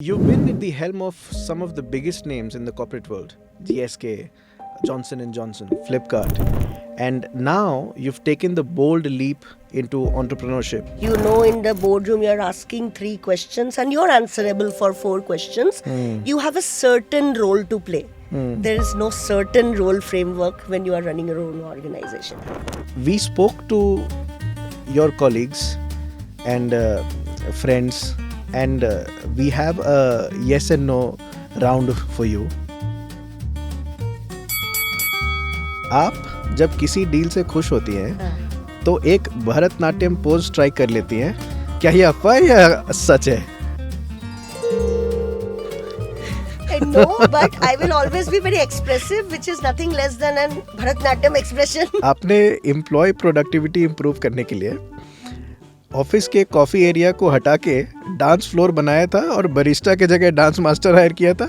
You've been at the helm of some of the biggest names in the corporate world, GSK, Johnson & Johnson, Flipkart, and now you've taken the bold leap into entrepreneurship. You know, in the boardroom, you're asking 3 questions and you're answerable for 4 questions. You have a certain role to play. There is no certain role framework when you are running your own organization. We spoke to your colleagues and friends, and we have a yes and no round for you. आप जब किसी deal से खुश होती हैं तो एक Bharatanatyam pose try कर लेती हैं. क्या ये अफवाह या सच है? No, but I will always be very expressive, which is nothing less than an Bharatnatyam expression. आपने एम्प्लॉय प्रोडक्टिविटी इम्प्रूव करने के लिए ऑफिस के कॉफी एरिया को हटा के डांस फ्लोर बनाया था और बरिस्टा के जगह डांस मास्टर हायर किया था.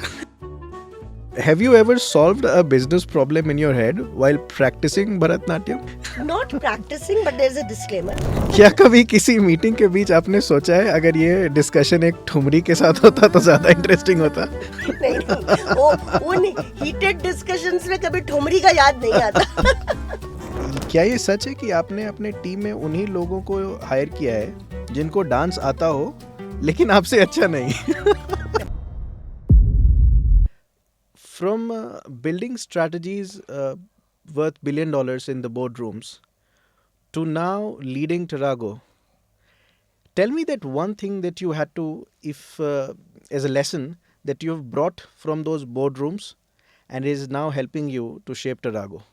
Have you ever solved a business problem in your head while practicing Bharatnatyam? Not practicing, but there's a disclaimer. क्या कभी किसी मीटिंग के बीच आपने सोचा है अगर ये डिस्कशन एक ठुमरी के साथ होता तो ज्यादा इंटरेस्टिंग होता? नहीं, उन heated discussions में कभी ठुमरी का याद नहीं आता. क्या ये सच है कि आपने अपने टीम में उन्हीं लोगों को हायर किया है जिनको डांस आता हो लेकिन आपसे अच्छा नहीं? From building strategies worth $1 billion in the boardrooms to now leading Turago, tell me that one thing that you had to, as a lesson that you have brought from those boardrooms and is now helping you to shape Turago.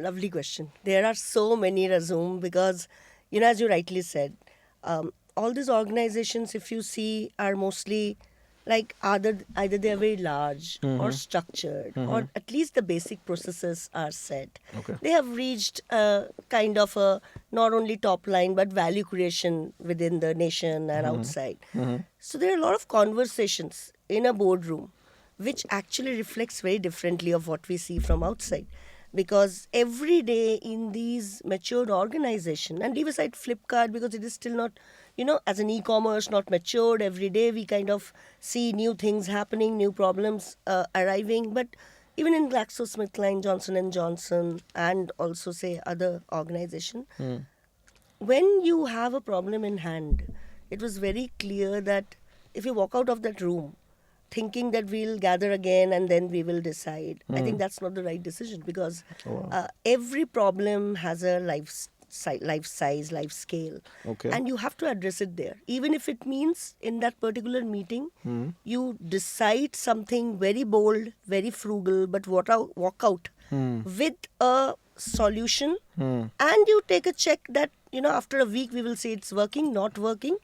Lovely question. There are so many, Razum, because, as you rightly said, all these organizations, if you see, are mostly like either they are very large or structured, or at least the basic processes are set. Okay. They have reached a kind of a not only top line but value creation within the nation and outside. So there are a lot of conversations in a boardroom which actually reflects very differently of what we see from outside. Because every day in these matured organizations, and leave aside Flipkart because it is still not, as an e-commerce, not matured, every day we kind of see new things happening, new problems arriving. But even in GlaxoSmithKline, Johnson & Johnson, and also say other organization, when you have a problem in hand, it was very clear that if you walk out of that room, thinking that we'll gather again and then we will decide. I think that's not the right decision because every problem has a life size, life scale. Okay. And you have to address it there. Even if it means in that particular meeting, you decide something very bold, very frugal, but walk out with a solution and you take a check that after a week we will say it's working, not working,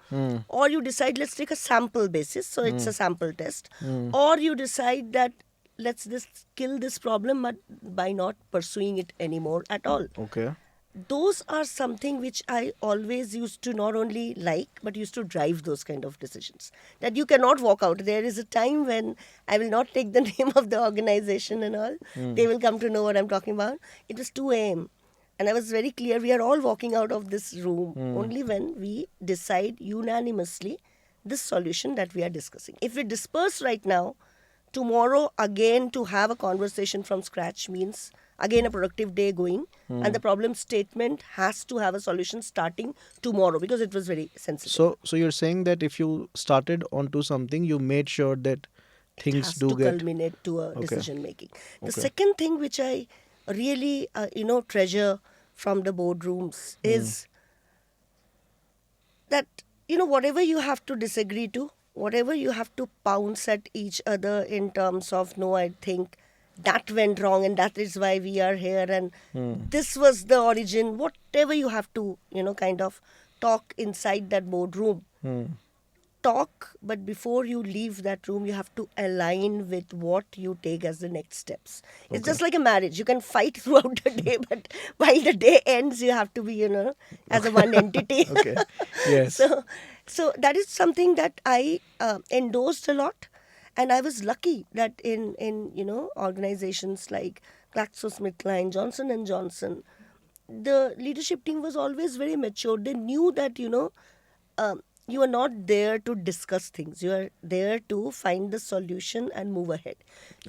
or you decide let's take a sample basis, so it's a sample test, or you decide that let's just kill this problem but by not pursuing it anymore at all. Okay. Those are something which I always used to not only like but used to drive those kind of decisions, that you cannot walk out. There is a time when I will not take the name of the organization and all. They will come to know what I'm talking about. It was 2 a.m. and I was very clear we are all walking out of this room only when we decide unanimously this solution that we are discussing. If we disperse right now, tomorrow again to have a conversation from scratch means again a productive day going, and the problem statement has to have a solution starting tomorrow because it was very sensitive. So you're saying that if you started onto something, you made sure that things has do to get culminate to a Okay. decision making. The Okay. second thing which I really treasure from the boardrooms is that whatever you have to disagree to, whatever you have to pounce at each other in terms of no, I think that went wrong and that is why we are here and this was the origin, whatever you have to kind of talk inside that boardroom, talk, but before you leave that room you have to align with what you take as the next steps. It's just like a marriage. You can fight throughout the day, but while the day ends you have to be as a one entity. Okay. Yes. So that is something that I endorsed a lot, and I was lucky that in organizations like GlaxoSmithKline, Johnson & Johnson, the leadership team was always very mature. They knew that you are not there to discuss things. You are there to find the solution and move ahead.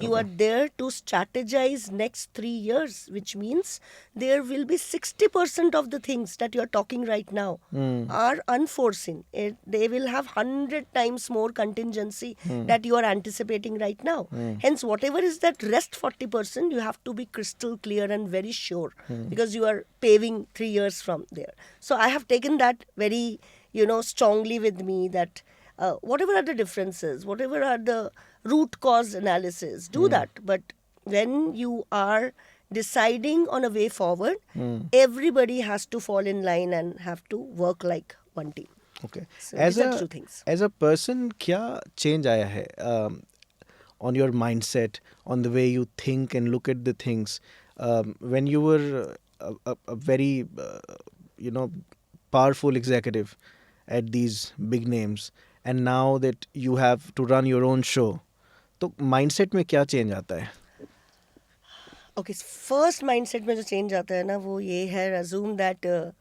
You are there to strategize next 3 years, which means there will be 60% of the things that you are talking right now are unforeseen. They will have 100 times more contingency that you are anticipating right now. Hence, whatever is that rest 40%, you have to be crystal clear and very sure because you are paving 3 years from there. So I have taken that very strongly with me that whatever are the differences, whatever are the root cause analysis, do that. But when you are deciding on a way forward, everybody has to fall in line and have to work like one team. Okay. So As these are a two things. as a person, क्या change आया है on your mindset, on the way you think and look at the things when you were a very powerful executive at these big names, and now that you have to run your own show, तो mindset में क्या change आता है? Okay, first mindset में जो change आता है ना वो ये है, assume that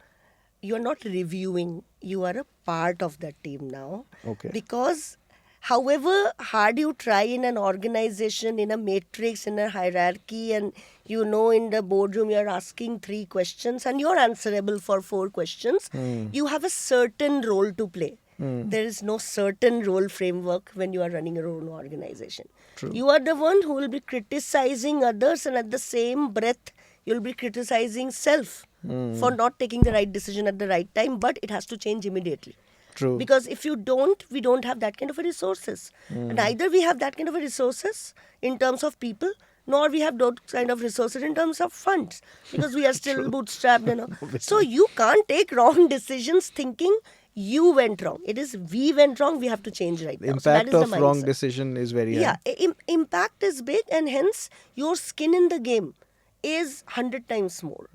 you are not reviewing, you are a part of that team now. Okay. Because however hard you try in an organization, in a matrix, in a hierarchy, and in the boardroom you're asking 3 questions and you're answerable for 4 questions, you have a certain role to play. There is no certain role framework when you are running your own organization. True. You are the one who will be criticizing others, and at the same breath you'll be criticizing self for not taking the right decision at the right time, but it has to change immediately. True. Because if you don't, we don't have that kind of a resources. And either we have that kind of a resources in terms of people, nor we have those kind of resources in terms of funds, because we are still bootstrapped. So you can't take wrong decisions thinking you went wrong. It is we went wrong, we have to change right now. So that Impact is of the wrong mindset. decision is very Yeah, high. impact is big, and hence your skin in the game is 100 times more.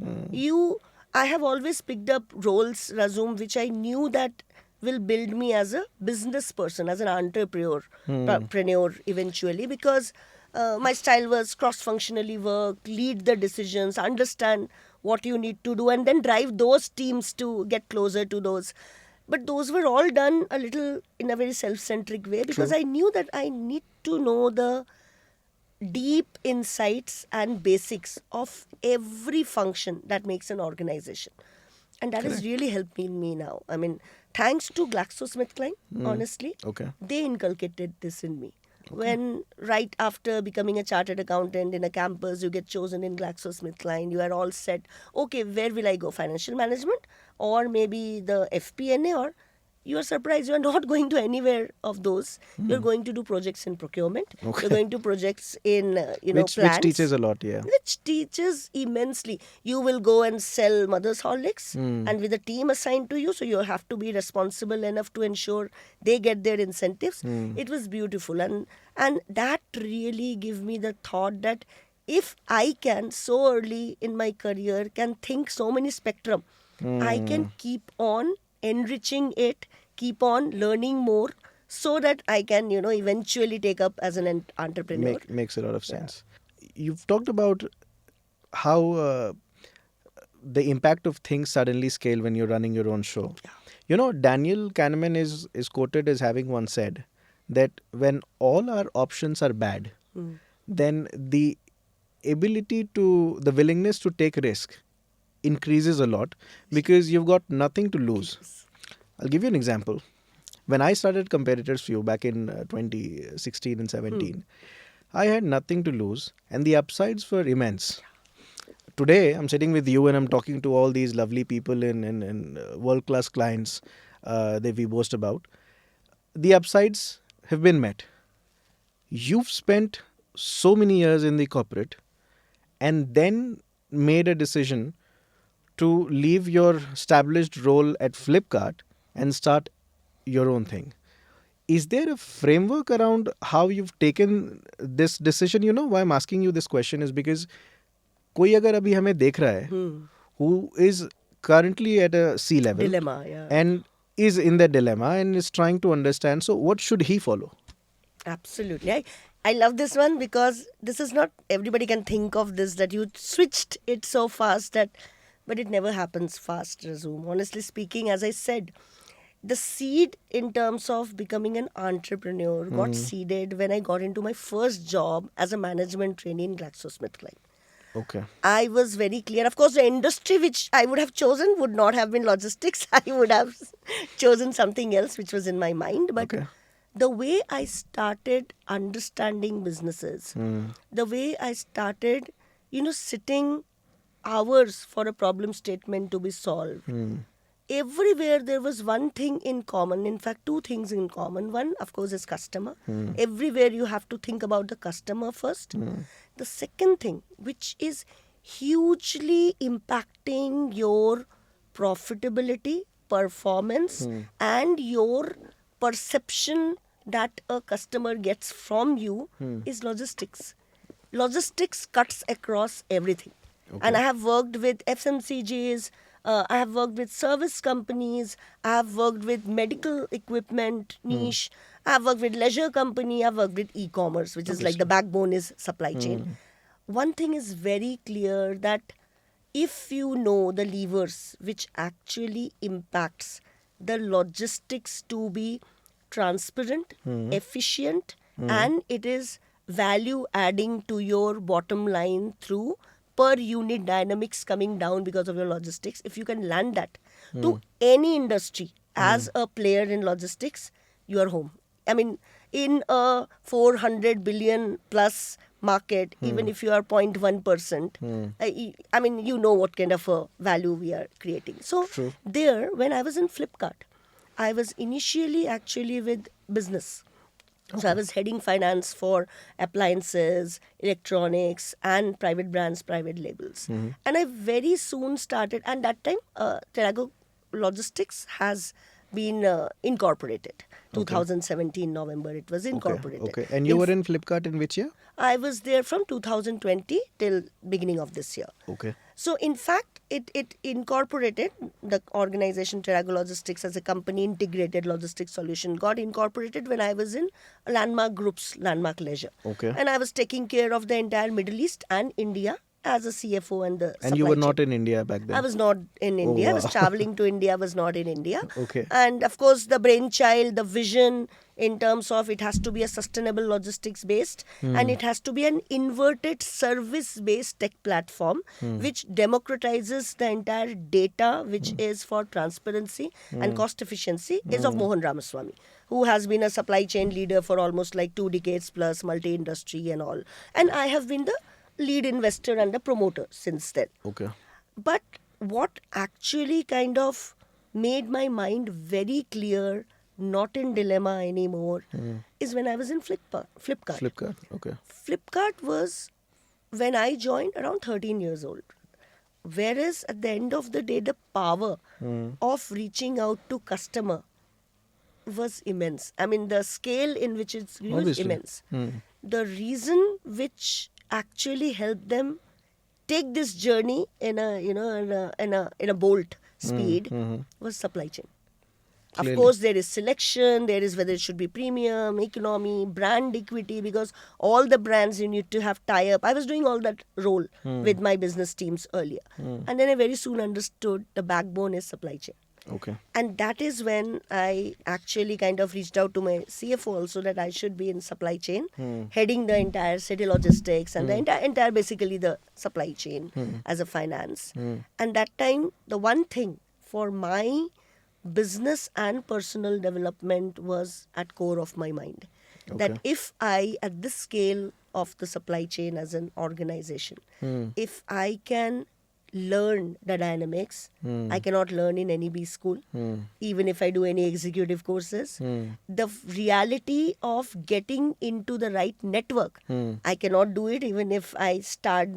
I have always picked up roles, Razum, which I knew that will build me as a business person, as an entrepreneur eventually, because my style was cross-functionally work, lead the decisions, understand what you need to do, and then drive those teams to get closer to those. But those were all done a little in a very self-centric way, because True. I knew that I need to know the deep insights and basics of every function that makes an organization. And that has really helped me now. I mean, thanks to GlaxoSmithKline, honestly, Okay. they inculcated this in me. When right after becoming a chartered accountant in a campus, you get chosen in GlaxoSmithKline, you are all set. Okay, where will I go? Financial management, or maybe the FP&A, or you are surprised you are not going to anywhere of those. You're going to do projects in procurement. Okay. You're going to projects in Which plans. teaches a lot, yeah. Which teaches immensely. You will go and sell Mother's Horlicks, and with a team assigned to you, so you have to be responsible enough to ensure they get their incentives. It was beautiful, and that really gave me the thought that if I can so early in my career can think so many spectrum, I can keep on enriching it, keep on learning more, so that I can eventually take up as an entrepreneur. Makes a lot of sense. You've talked about how the impact of things suddenly scale when you're running your own show. Daniel Kahneman is quoted as having once said that when all our options are bad, then the willingness to take risk increases a lot, because you've got nothing to lose. I'll give you an example. When I started Competitors View back in 2016 and 17, I had nothing to lose, and the upsides were immense. Today, I'm sitting with you and I'm talking to all these lovely people in world-class clients that we boast about. The upsides have been met. You've spent so many years in the corporate and then made a decision to leave your established role at Flipkart and start your own thing. Is there a framework around how you've taken this decision? Why I'm asking you this question is because कोई अगर अभी हमें देख रहा है who is currently at a C level Dilemma, yeah. and is in the dilemma and is trying to understand, so what should he follow? Absolutely. I love this one, because this is not everybody can think of this, that you switched it so fast, but it never happens fast, Razum. Honestly speaking, as I said, the seed in terms of becoming an entrepreneur got seeded when I got into my first job as a management trainee in GlaxoSmithKline. Okay. I was very clear. Of course, the industry which I would have chosen would not have been logistics. I would have chosen something else which was in my mind. But Okay. the way I started understanding businesses, the way I started, sitting hours for a problem statement to be solved, everywhere there was one thing in common. In fact, two things in common. One, of course, is customer. Everywhere you have to think about the customer first. The second thing, which is hugely impacting your profitability, performance, and your perception that a customer gets from you, is logistics. Logistics cuts across everything. And I have worked with FMCGs, I have worked with service companies, I have worked with medical equipment niche, I have worked with leisure company, I have worked with e-commerce, which is like the backbone is supply chain. One thing is very clear, that if you know the levers which actually impacts the logistics to be transparent, efficient, and it is value adding to your bottom line through per unit dynamics coming down because of your logistics, if you can land that to any industry as a player in logistics, you are home. I mean, in a 400 billion plus market, even if you are 0.1%, I mean, you know what kind of a value we are creating. So True. there, when I was in Flipkart, I was initially actually with business. So I was heading finance for appliances, electronics, and private brands, private labels. And I very soon started, and that time Terrago Logistics has been incorporated. 2017 November it was incorporated. Okay. And you were in Flipkart in which year? I was there from 2020 till beginning of this year. Okay. So in fact, it incorporated, the organization Terrago Logistics as a company, integrated logistics solution, got incorporated when I was in Landmark Group's Landmark Leisure. Okay. And I was taking care of the entire Middle East and India as a CFO and the And you supply were chain. not in India back then? I was not in India. I was wow. traveling to India. I was not in India. Okay. And of course, the brainchild, the vision in terms of it has to be a sustainable logistics based, and it has to be an inverted service based tech platform which democratizes the entire data, which is for transparency and cost efficiency, is of Mohan Ramaswamy, who has been a supply chain leader for almost like 2 decades plus, multi industry and all. And I have been the lead investor and the promoter since then. Okay. But what actually kind of made my mind very clear, not in dilemma anymore, is when I was in Flipkart. Flipkart. Okay. Flipkart was, when I joined, around 13 years old. Whereas at the end of the day, the power of reaching out to customer was immense. I mean, the scale in which it's grew is Obviously. immense. The reason which actually helped them take this journey in a bolt speed was supply chain. Clearly. Of course, there is selection, there is whether it should be premium, economy, brand equity, because all the brands you need to have tie up. I was doing all that role with my business teams earlier. And then I very soon understood the backbone is supply chain. Okay. And that is when I actually kind of reached out to my CFO also that I should be in supply chain, heading the entire city logistics and the entire basically the supply chain as a finance. And that time, the one thing for my business and personal development was at core of my mind. That Okay. if I, at this scale of the supply chain as an organization, if I can learn the dynamics, I cannot learn in any B school, even if I do any executive courses. The reality of getting into the right network, I cannot do it even if I start,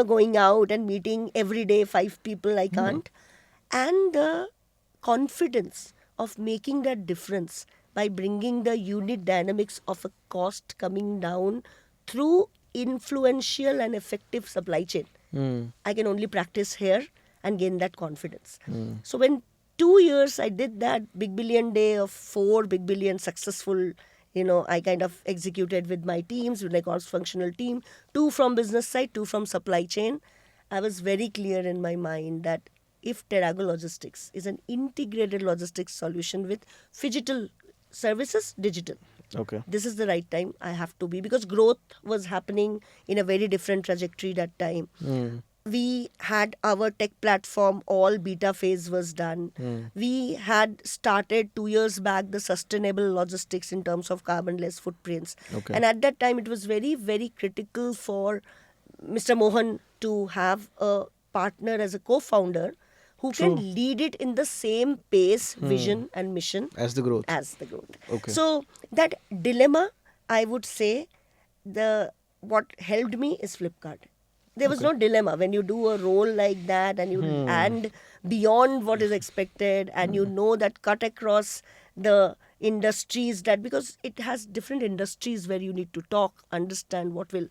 going out and meeting every day 5 people, I can't. And the confidence of making that difference by bringing the unit dynamics of a cost coming down through influential and effective supply chain. I can only practice here and gain that confidence. So when 2 years I did that big billion day of 4 big billion successful, I kind of executed with my teams, with my cross-functional team, 2 from business side, 2 from supply chain. I was very clear in my mind that if Terrago Logistics is an integrated logistics solution with phygital services, digital. Okay. This is the right time I have to be, because growth was happening in a very different trajectory that time. We had our tech platform, all beta phase was done. We had started 2 years back the sustainable logistics in terms of carbon-less footprints. Okay. And at that time, it was very, very critical for Mr. Mohan to have a partner as a co-founder who True. can lead it in the same pace, vision and mission As the growth. as the growth. Okay. So that dilemma, I would say, what helped me is Flipkart. There was no dilemma when you do a role like that, and and beyond what is expected, and you know that cut across the industries, that because it has different industries where you need to talk, understand what will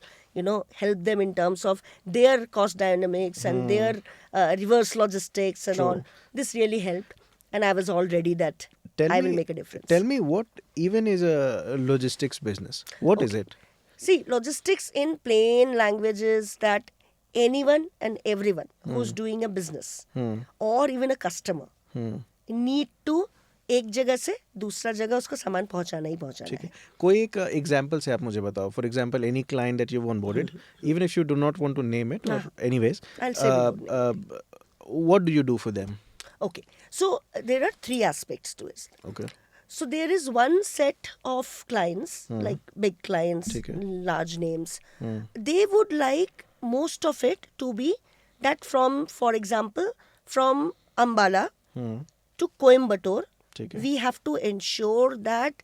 help them in terms of their cost dynamics and their reverse logistics and True. all. This really helped, and I was all ready that I will make a difference. Tell me, what even is a logistics business? What is it? See, logistics in plain language is that anyone and everyone who's doing a business or even a customer need to एक जगह से दूसरा जगह उसको सामान पहुंचाना ही पहुंचाना ठीक है. है. कोई एक एग्जांपल से आप मुझे बताओ. For example, any client that you onboarded, even if you do not want to name it, or anyways, I'll say we don't what do you do for them? Okay, so there are three aspects to it. Okay. So there is one set of clients, like big clients, ठीक है. large names. They would like most of it to be that from, for example, from Ambala to Coimbatore, ठीक है. we have to ensure that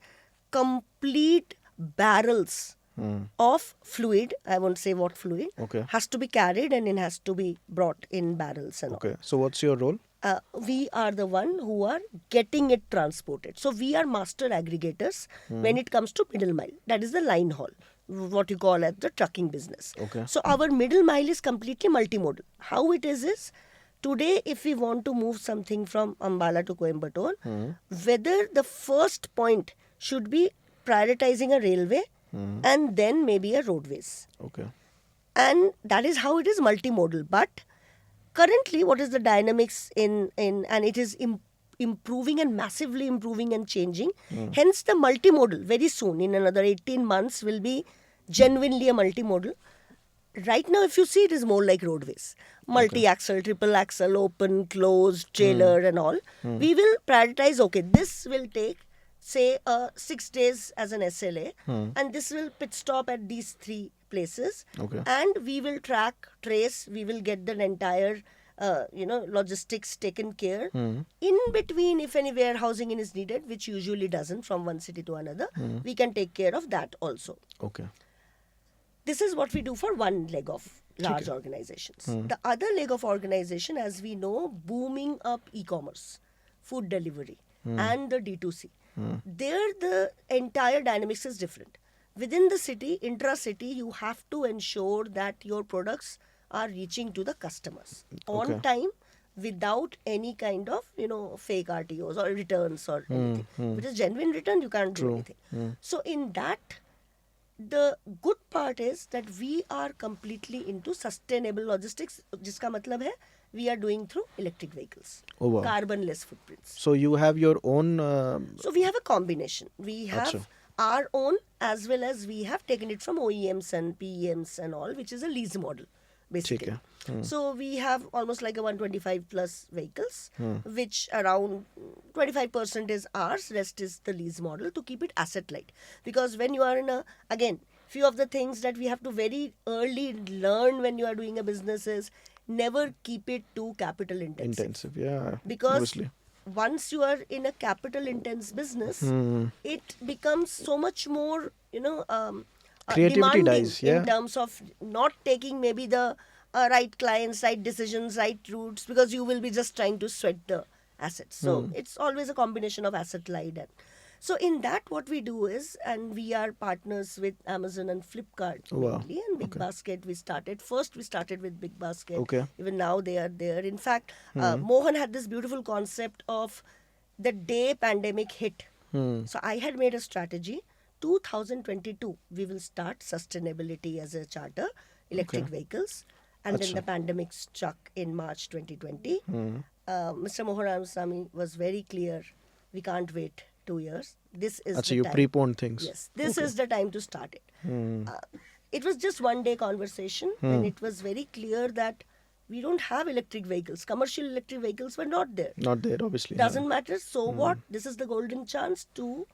complete barrels of fluid, I won't say what fluid, Okay. has to be carried and it has to be brought in barrels and all. Okay. So what's your role? We are the one who are getting it transported. So we are master aggregators when it comes to middle mile. That is the line haul, what you call as the trucking business. Okay. So our middle mile is completely multimodal. How it is today, if we want to move something from Ambala to Coimbatore, whether the first point should be prioritizing a railway and then maybe a roadways. Okay. And that is how it is multimodal. But currently, what is the dynamics in and it is improving and massively improving and changing. Hence, the multimodal very soon, in another 18 months, will be genuinely a multimodal. Right now, if you see, it is more like roadways. Multi-axle, triple axle, open, closed, trailer and all. We will prioritize, okay, this will take, say, 6 days as an SLA. And this will pit stop at these 3 places. Okay. And we will track, trace, we will get the entire, logistics taken care. In between, if any warehousing is needed, which usually doesn't from one city to another, we can take care of that also. Okay. This is what we do for one leg of large organizations. The other leg of organization, as we know, booming up e-commerce, food delivery, and the D2C. There, the entire dynamics is different. Within the city, intra-city, you have to ensure that your products are reaching to the customers on time without any kind of, fake RTOs or returns or anything. If it is genuine return, you can't do anything. So in that, the good part is that we are completely into sustainable logistics, jiska matlab hai, we are doing through electric vehicles, carbon-less footprints. So you have your own... So we have a combination. We have our own, as well as we have taken it from OEMs and PEMs and all, which is a lease model, basically. So we have almost like a 125 plus vehicles, which around 25% is ours, rest is the lease model to keep it asset light. Because when you are in a, again, few of the things that we have to very early learn when you are doing a business is never keep it too capital intensive. Yeah. Because obviously. Once you are in a capital intense business, it becomes so much more, Creativity demanding dies, in terms of not taking maybe the right clients, right decisions, right routes, because you will be just trying to sweat the assets. So it's always a combination of asset light. And so in that, what we do is, and we are partners with Amazon and Flipkart mainly, and Big Basket we started. First we started with Big Basket. Even now they are there. In fact, Mohan had this beautiful concept of the day pandemic hit. So I had made a strategy. 2022, we will start sustainability as a charter, electric vehicles. And then the pandemic struck in March 2020. Mr. Mohan Ramasamy was very clear. We can't wait 2 years. This is Achha, the you time. preponed things. Yes, this Okay. is the time to start it. Hmm. It was just one day conversation when it was very clear that we don't have electric vehicles. Commercial electric vehicles were not there. Not there, obviously. Doesn't matter. So what? This is the golden chance to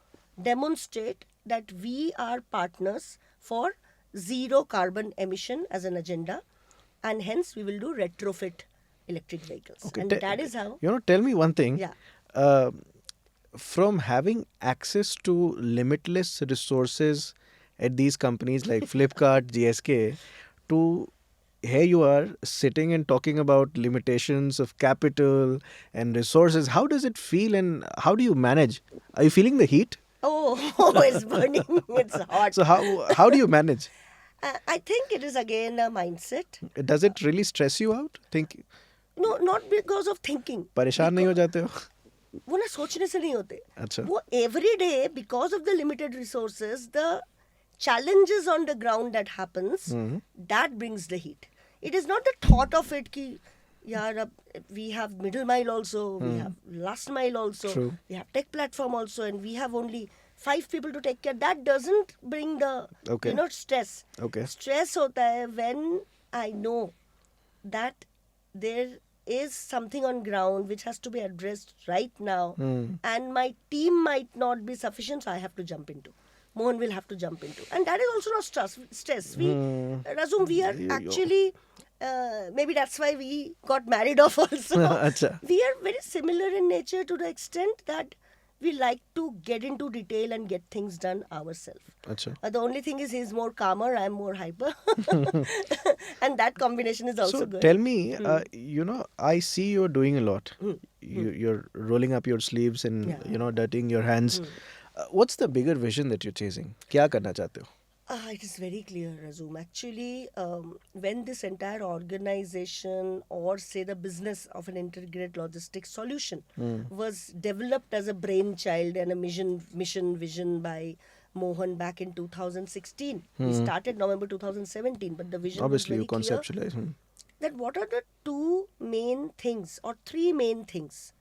demonstrate that we are partners for zero carbon emission as an agenda, and hence we will do retrofit electric vehicles. Okay, And that is how. Tell me one thing. Yeah. Uh, from having access to limitless resources at these companies like Flipkart, GSK, to here you are sitting and talking about limitations of capital and resources. How does it feel and how do you manage? Are you feeling the heat? Oh, it's burning. It's hot. So how do you manage? I think it is again a mindset. Does it really stress you out? Think No, not because of thinking. परेशान नहीं हो जाते हो? वो ना सोचने से नहीं होते. अच्छा. वो every day, because of the limited resources, the challenges on the ground that happens, that brings the heat. It is not the thought of it कि यार अब we have middle mile also, we have last mile also, True. we have tech platform also, and we have only 5 people to take care. That doesn't bring the Okay. stress. Okay. Stress होता है when I know that there is something on ground which has to be addressed right now, and my team might not be sufficient, so I have to jump into. Mohan will have to jump into, and that is also not stress. We, Razum, we are actually. Maybe that's why we got married off also. Acha. We are very similar in nature to the extent that we like to get into detail and get things done ourselves. अच्छा. The only thing is he's more calmer, I'm more hyper. And that combination is also So good. tell me, I see you're doing a lot. You're rolling up your sleeves and Yeah. dirtying your hands. What's the bigger vision that you're chasing? क्या करना चाहते हो? It is very clear, Razum. Actually, when this entire organization or say the business of an integrated logistics solution was developed as a brainchild and a mission vision by Mohan back in 2016. We started November 2017, but the vision Obviously, you was very clear. conceptualize. That what are the two main things or three main things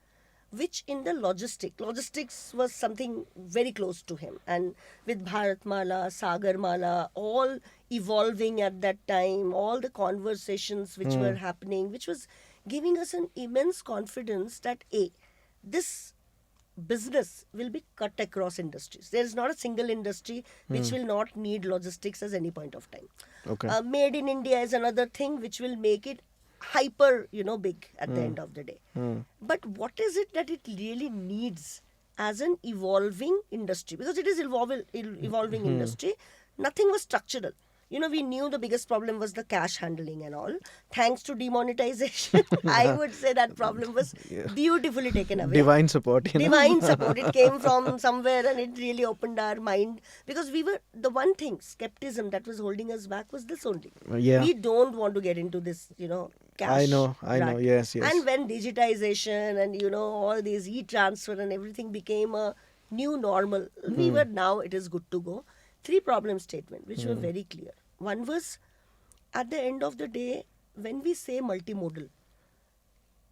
which in the logistics was something very close to him, and with Bharatmala, Sagarmala, all evolving at that time, all the conversations which were happening, which was giving us an immense confidence that this business will be cut across industries. There is not a single industry which will not need logistics at any point of time. Okay. Made in India is another thing which will make it hyper, big at the end of the day. But what is it that it really needs as an evolving industry? Because it is evolving industry. Nothing was structural. We knew the biggest problem was the cash handling and all. Thanks to demonetization, I would say that problem was beautifully taken away. Divine support. Divine support. It came from somewhere and it really opened our mind. Because we were, the one thing, skepticism that was holding us back was this only. Yeah. We don't want to get into this, cash. I know. rat. Yes. And when digitization and, all these e-transfer and everything became a new normal, we were now, it is good to go. 3 problem statements, which were very clear. One was, at the end of the day, when we say multimodal,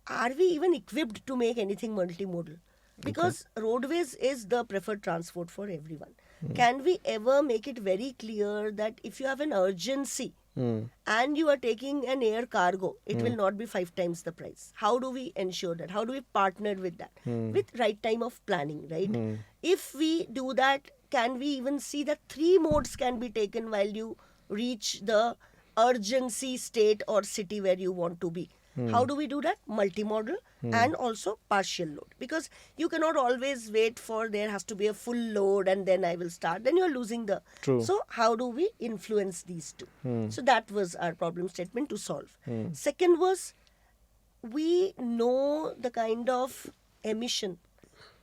are we even equipped to make anything multimodal? Because roadways is the preferred transport for everyone. Can we ever make it very clear that if you have an urgency and you are taking an air cargo, it will not be 5 times the price? How do we ensure that? How do we partner with that? With right time of planning, right? If we do that, can we even see that 3 modes can be taken while you reach the urgency state or city where you want to be? How do we do that? Multimodal and also partial load. Because you cannot always wait for there has to be a full load and then I will start. Then you're losing the... True. So how do we influence these two? So that was our problem statement to solve. Second was, we know the kind of emission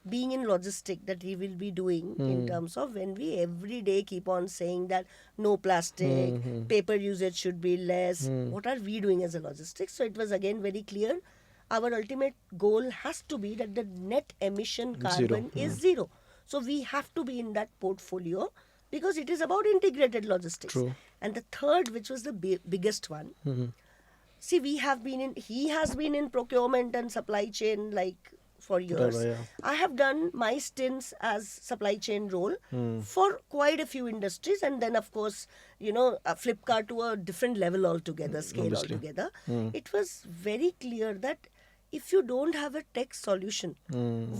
being in logistic that we will be doing in terms of when we every day keep on saying that no plastic, paper usage should be less. What are we doing as a logistics? So it was again very clear. Our ultimate goal has to be that the net emission carbon is zero. So we have to be in that portfolio because it is about integrated logistics. True. And the third, which was the biggest one, See, he has been in procurement and supply chain like for Whatever, years. yeah. I have done my stints as supply chain role for quite a few industries, and then of course, Flipkart to a different level altogether, scale Obviously. altogether. It was very clear that if you don't have a tech solution,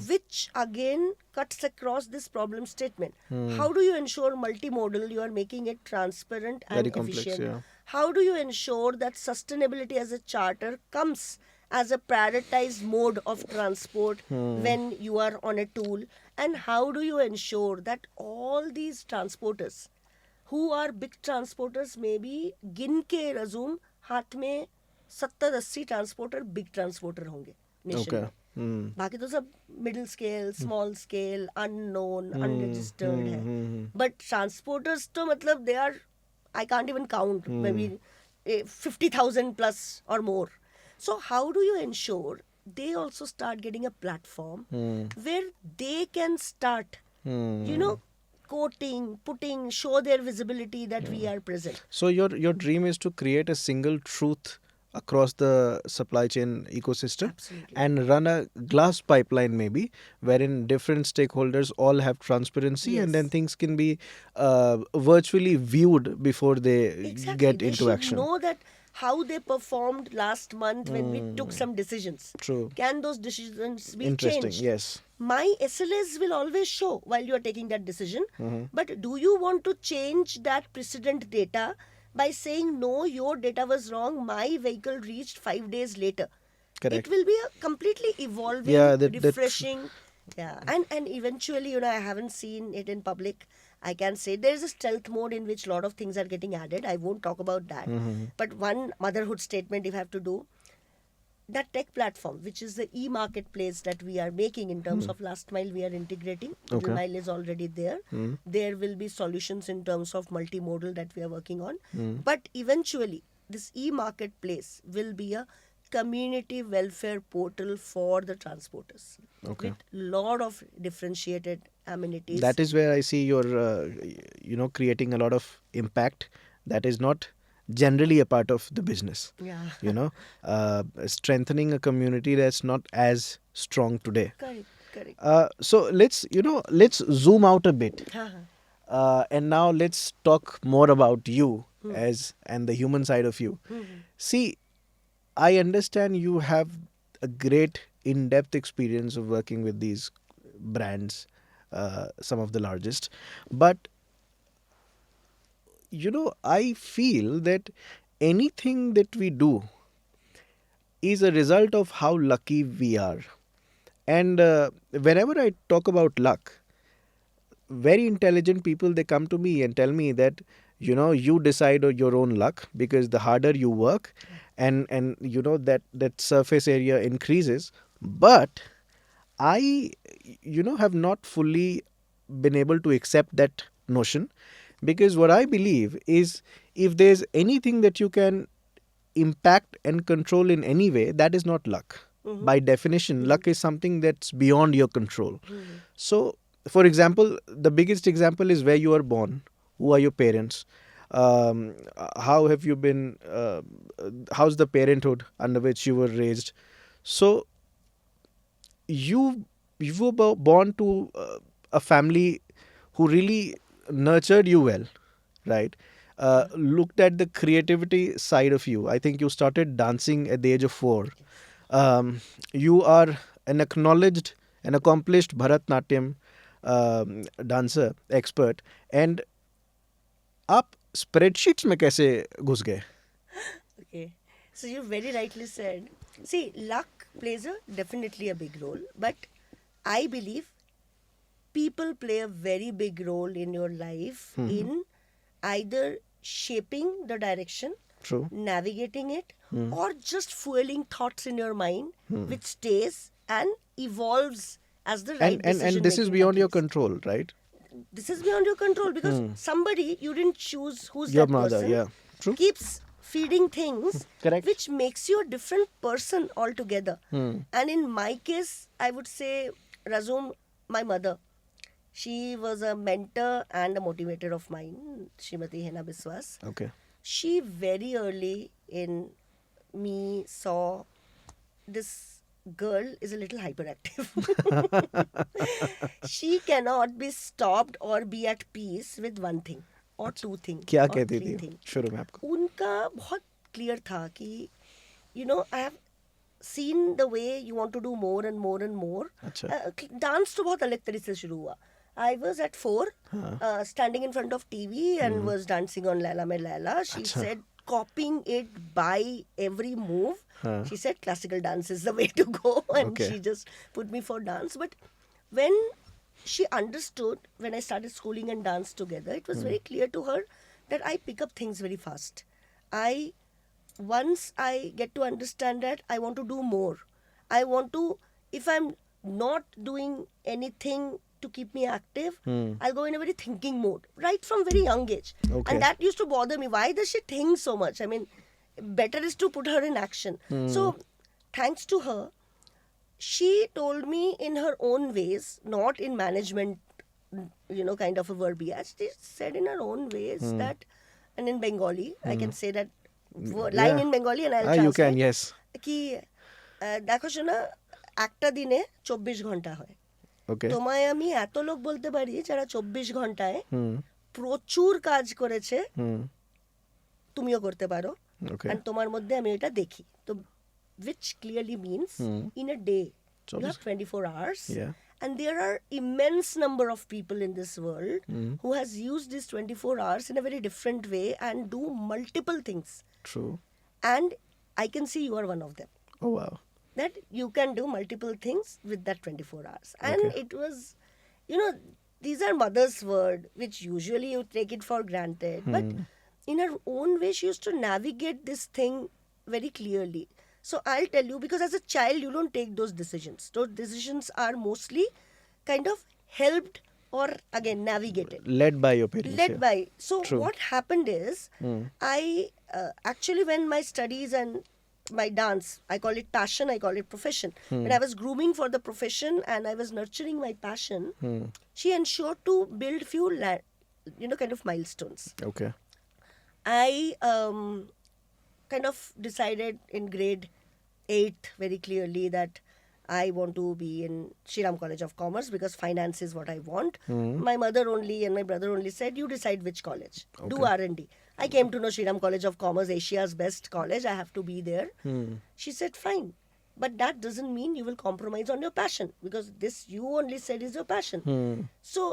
which again cuts across this problem statement, how do you ensure multimodal? You are making it transparent and Very complex, efficient. yeah. How do you ensure that sustainability as a charter comes as a prioritized mode of transport when you are on a tool? And how do you ensure that all these transporters who are big transporters, maybe गिन के रजूम हाथ में 70-80 transporter big transporter होंगे nation Okay. में, बाकी तो सब middle scale, small scale, unknown, unregistered है. बट ट्रांसपोर्टर्स तो मतलब they are, I can't even count, maybe 50,000 plus or more. So how do you ensure they also start getting a platform where they can start, quoting, show their visibility that we are present. So your dream is to create a single truth across the supply chain ecosystem. Absolutely. And run a glass pipeline maybe wherein different stakeholders all have transparency, and then Yes. things can be virtually viewed before they Exactly. get They into should action. know that how they performed last month when we took some decisions. True. Can those decisions be Interesting. changed? Yes. My SLAs will always show while you are taking that decision. But do you want to change that precedent data by saying, no, your data was wrong, my vehicle reached 5 days later? Correct. It will be a completely evolving, Yeah, that- refreshing. Yeah, and eventually, I haven't seen it in public. I can say there's a stealth mode in which a lot of things are getting added. I won't talk about that. But one motherhood statement if I have to do, that tech platform, which is the e-marketplace that we are making in terms of last mile, we are integrating. Okay. Middle mile is already there. There will be solutions in terms of multimodal that we are working on. But eventually, this e-marketplace will be a community welfare portal for the transporters. Okay. With lot of differentiated amenities. That is where I see you're creating a lot of impact that is not generally a part of the business. Yeah. Strengthening a community that's not as strong today. Correct. So let's zoom out a bit, and now let's talk more about you and the human side of you. See, I understand you have a great in-depth experience of working with these brands, some of the largest, but I feel that anything that we do is a result of how lucky we are. And whenever I talk about luck, very intelligent people, they come to me and tell me that you decide on your own luck, because the harder you work and that surface area increases. But I have not fully been able to accept that notion, because what I believe is, if there's anything that you can impact and control in any way, that is not luck. By definition, luck is something that's beyond your control. So, for example, the biggest example is where you are born. Who are your parents? How have you been? How's the parenthood under which you were raised? So, you were born to a family who really nurtured you well, right? Looked at the creativity side of you. I think you started dancing at the age of 4. You are an accomplished Bharatnatyam dancer, expert, and आप spreadsheets में कैसे घुस गए? Okay. So you very rightly said. See, luck plays definitely a big role, but I believe people play a very big role in your life in either shaping the direction, True. navigating it, or just fueling thoughts in your mind, which stays and evolves as the right decision. And this is beyond your control, right? This is beyond your control, because somebody you didn't choose who's Your that mother, person yeah. True. keeps feeding things Correct. which makes you a different person altogether. And in my case, I would say, Razum, my mother, she was a mentor and a motivator of mine, Srimati Biswas. Okay. She very early in me saw this girl is a little hyperactive. She cannot be stopped or be at peace with one thing or two things क्या or कहती three थी things. शुरू में आपको? उनका बहुत clear था कि I have seen the way you want to do more and more and more. अच्छा. डांस तो बहुत अलग तरीके से शुरू हुआ. I was at 4, standing in front of TV and was dancing on Laila Mein Laila. She अच्छा. said, copying it by every move. हाँ. She said classical dance is the way to go, and Okay. she just put me for dance. But when she understood, when I started schooling and dance together, it was very clear to her that I pick up things very fast. Once I get to understand that, I want to do more. I want to, if I'm not doing anything to keep me active, I'll go in a very thinking mode, right from very young age. Okay. And that used to bother me. Why does she think so much? I mean, better is to put her in action. So, thanks to her, she told me in her own ways, not in management, kind of a verbiage. She said in her own ways that, and in Bengali, I can say that line in Bengali and I'll translate. You can, yes. कि দেখো শোনা একটা দিনে 24 ঘন্টা হয় Okay. তোমায় আমি এত লোক বলতে পারি যারা 24 ঘন্টায় প্রচুর কাজ করেছে তুমিও করতে পারো Okay. and তোমার মধ্যে আমি এটা দেখি তো which clearly means in a day you have 24 hours Yeah. and there are immense number of people in this world who has used these 24 hours in a very different way and do multiple things. True. And I can see you are one of them. Oh, wow. That you can do multiple things with that 24 hours. And Okay. it was, these are mother's word, which usually you take it for granted. But in her own way, she used to navigate this thing very clearly. So I'll tell you, because as a child, you don't take those decisions. Those decisions are mostly kind of helped or, again, navigated. Led by your parents. Led yeah. by. So True. what happened is, I actually, when my studies and my dance, I call it passion, I call it profession. When I was grooming for the profession and I was nurturing my passion, she ensured to build few, kind of milestones. Okay. I kind of decided in grade 8 very clearly that I want to be in Shriram College of Commerce because finance is what I want. My mother only and my brother only said, you decide which college. Do R&D. I came to know Shriram College of Commerce, Asia's best college. I have to be there. She said, fine. But that doesn't mean you will compromise on your passion because this you only said is your passion. So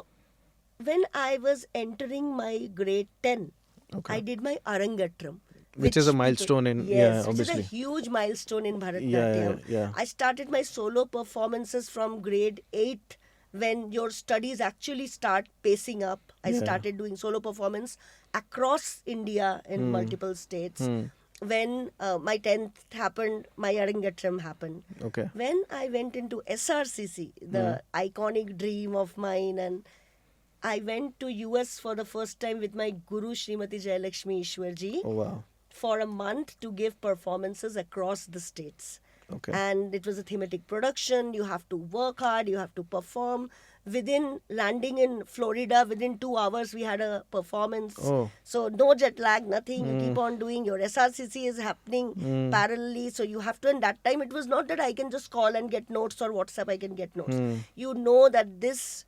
when I was entering my grade 10, Okay. I did my Arangatram. Which is a milestone in, yes, yeah, which obviously. is a huge milestone in Bharatanatyam. Yeah. I started my solo performances from grade 8 when your studies actually start pacing up. I started doing solo performance across India in multiple states. When my 10th happened, my Arangatram happened. Okay. When I went into SRCC, the iconic dream of mine, and I went to US for the first time with my guru Srimati Jayalakshmi Ishwarji Oh, wow. for a month to give performances across the states. Okay. And it was a thematic production. You have to work hard, you have to perform. Within landing in Florida, within 2 hours, we had a performance. Oh. So no jet lag, nothing. You keep on doing. Your SRCC is happening parallelly. So you have to, and that time it was not that I can just call and get notes or WhatsApp, I can get notes. You know that this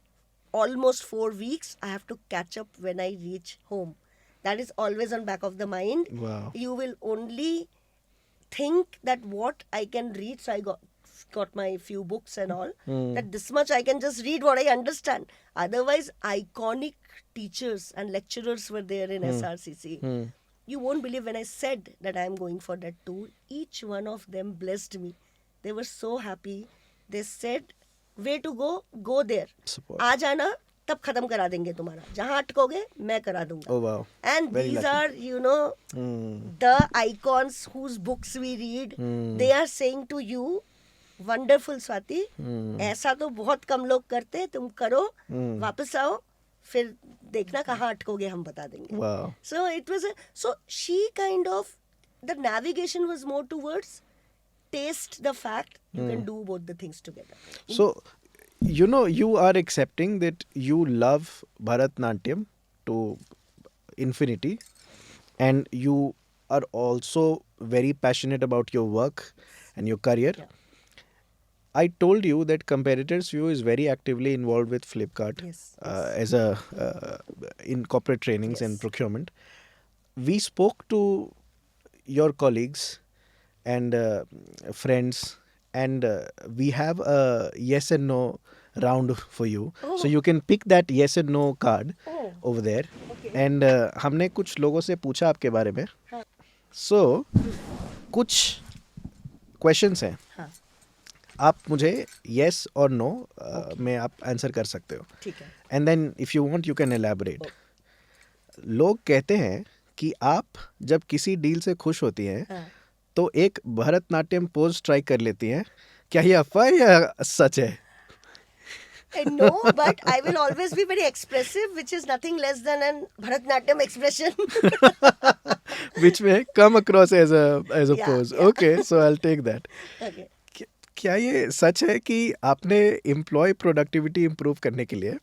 almost 4 weeks, I have to catch up when I reach home. That is always on back of the mind. Wow. You will only think that what I can read. So I got my few books and all. That this much I can just read what I understand. Otherwise, iconic teachers and lecturers were there in SRCC. You won't believe when I said that I am going for that tour. Each one of them blessed me. They were so happy. They said, way to go there. Support. आ जाना तब खत्म करा देंगे तुम्हारा जहाँ अटकोगे मैं करा दूंगा. Oh, wow. And Very these lucky. are the icons whose books we read. They are saying to you, wonderful Swati, ऐसा तो बहुत कम लोग करते हैं, तुम करो, वापस आओ, फिर देखना कहाँ अटकोगे हम बता देंगे. Wow. So it was so she kind of, the navigation was more towards taste the fact you can do both the things together. So, you are accepting that you love Bharatnatyam to infinity and you are also very passionate about your work and your career. Yeah. I told you that Competitors View is very actively involved with Flipkart Yes. Yes. as a in corporate trainings and Yes. procurement. We spoke to your colleagues and friends, and we have a yes and no round for you. Oh. So you can pick that yes and no card Oh. over there. Okay. And हमने कुछ लोगों से पूछा आपके बारे में. हाँ. So कुछ questions हैं. हाँ. आप मुझे yes और no में आप आंसर कर सकते हो. ठीक है. And then if you want you can elaborate. लोग कहते हैं कि आप जब किसी डील से खुश होती हैं हाँ. तो एक भरतनाट्यम पोज ट्राई कर लेती हैं. क्या ये अफवाह है या सच है? No, but I will always be very expressive, which is nothing less than an Bharatnatyam expression. Which may come across as a Yeah, pose. yeah. Okay, so I'll take that. Okay. क्या ये सच है कि आपने employ productivity improve करने के लिए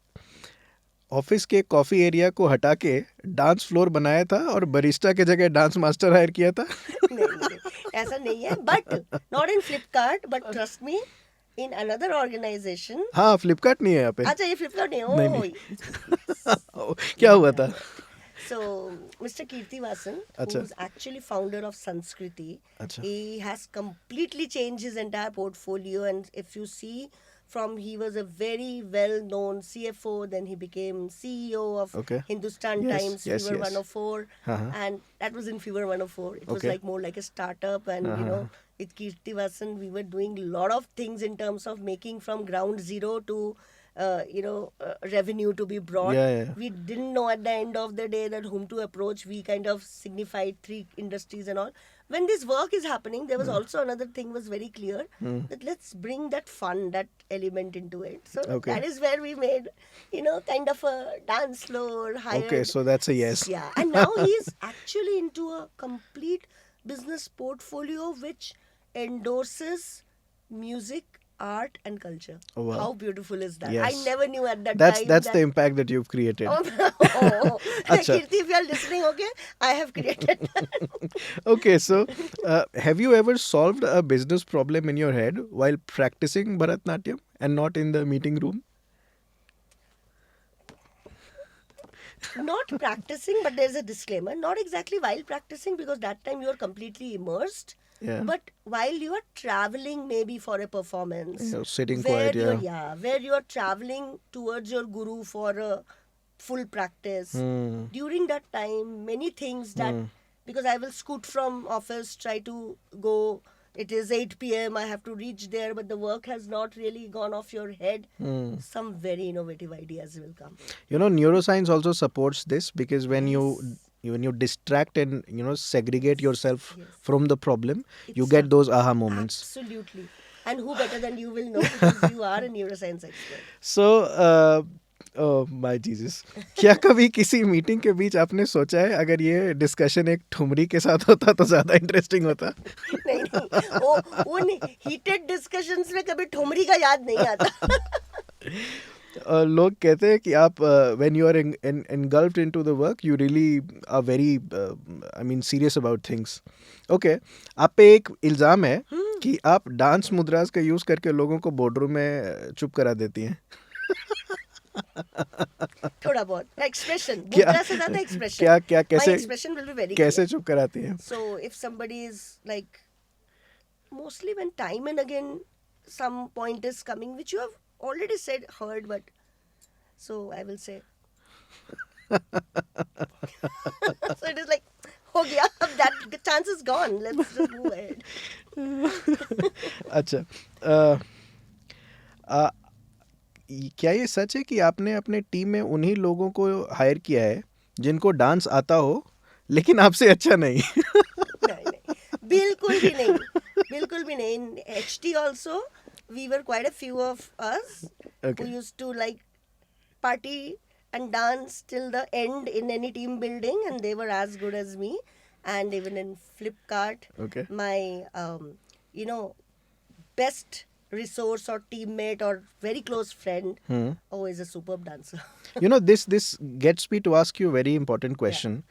office के coffee area को हटा के डांस फ्लोर बनाया था और बरिस्टा के जगह डांस मास्टर हायर किया था? नहीं, ऐसा नहीं है. But not in Flipkart, but trust me, in another organization. हाँ, फ्लिपकार्ट नहीं है यहाँ पे. अच्छा, ये Flipkart नहीं. नहीं. क्या हुआ था? So, Mr. Kirtivasan, Achha. who's actually founder of Sanskriti, Achha. he has completely changed his entire portfolio. And if you see, he was a very well-known CFO, then he became CEO of Okay. Hindustan Yes, Times, yes, Fever yes. 104, Uh-huh. and that was in Fever 104. It was Okay. like more like a startup, and you know, with Kirtivasan, we were doing a lot of things in terms of making from ground zero to revenue to be brought. Yeah. We didn't know at the end of the day that whom to approach. We kind of signified 3 industries and all. When this work is happening, there was also another thing was very clear that let's bring that fun, that element into it. So Okay. that is where we made, kind of a dance floor, hired. Okay, so that's a yes. Yeah, and now he's actually into a complete business portfolio which endorses music, art and culture. Oh, wow. How beautiful is that? Yes. I never knew at that That's time. that's the impact that you've created. Oh. Acha. Kirti, if you are listening, okay, I have created that. Okay, so have you ever solved a business problem in your head while practicing Bharatnatyam and not in the meeting room? Not practicing, but there's a disclaimer. Not exactly while practicing, because that time you are completely immersed. Yeah. But while you are traveling, maybe for a performance, Yeah, sitting where quiet, where you are traveling towards your guru for a full practice. During that time, many things that because I will scoot from office, try to go. It is 8 p.m. I have to reach there, but the work has not really gone off your head. Some very innovative ideas will come. You know, neuroscience also supports this because when you distract and segregate yourself from the problem, you It's get those aha moments. Absolutely. And who better than you will know, because you are a neuroscience expert. So, oh my Jesus, क्या कभी किसी meeting के बीच आपने सोचा है अगर ये discussion एक ठुमरी के साथ होता तो ज्यादा इंटरेस्टिंग होता? नहीं, वो हीटेड डिस्कशंस में कभी ठुमरी का याद नहीं आता. लोग कहते हैं कि आप when you are engulfed into the work, you really are very serious about things. Okay, आप पे एक इल्जाम है कि आप डांस मुद्रास का यूज करके लोगों को बोर्डरूम में चुप करा देती हैं. थोड़ा बहुत एक्सप्रेशन, मुद्रा से ज्यादा एक्सप्रेशन. क्या कैसे My expression will be very कैसे clear. चुप कराती हैं? So if somebody is like, mostly when time and again some point is coming which you have already heard, but so I will say. So it is like, हो गया, अब that the chance is gone. Let's just move ahead. अच्छा, क्या ये सच है कि आपने अपने टीम में उन्हीं लोगों को हायर किया है जिनको डांस आता हो लेकिन आपसे अच्छा नहीं? नहीं, बिल्कुल भी नहीं, बिल्कुल भी नहीं. In HT also, we were quite a few of us Okay. who used to like party and dance till the end in any team building, and they were as good as me. And even in Flipkart, Okay. my best resource or teammate or very close friend is a superb dancer. You know, this gets me to ask you a very important question.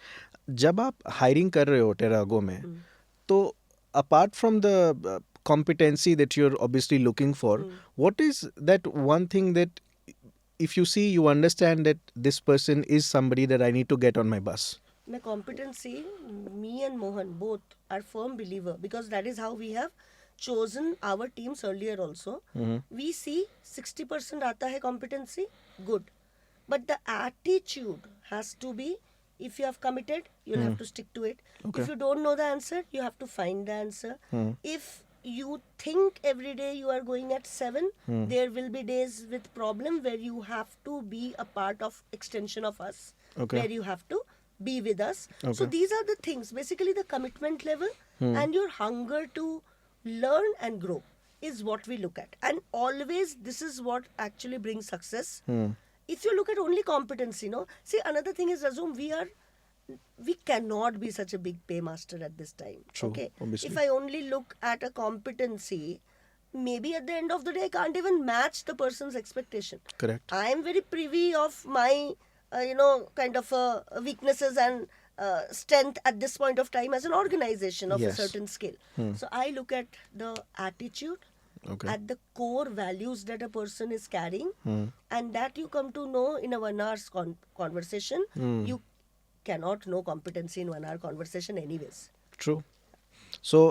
जब आप hiring कर रहे हो टेरागो में, तो apart from the competency that you're obviously looking for, what is that one thing that if you see, you understand that this person is somebody that I need to get on my bus? My competency, me and Mohan both are firm believer, because that is how we have chosen our teams earlier also. We see 60% आता है competency, good. But the attitude has to be, if you have committed, you'll have to stick to it. Okay. If you don't know the answer, you have to find the answer. If you think every day you are going at 7, there will be days with problem where you have to be a part of extension of us, Okay. where you have to be with us. So Okay. these are the things, basically the commitment level and your hunger to learn and grow is what we look at. And always this is what actually brings success. If you look at only competency, no, see, another thing is, Razum, we cannot be such a big paymaster at this time. True, Okay, obviously. if I only look at a competency, maybe at the end of the day I can't even match the person's expectation. Correct. I am very privy of my kind of weaknesses and strength at this point of time as an organization of a Yes. certain scale. So I look at the attitude, Okay. at the core values that a person is carrying, and that you come to know in a 1 hour's conversation. You cannot know competency in 1 hour conversation anyways. True. So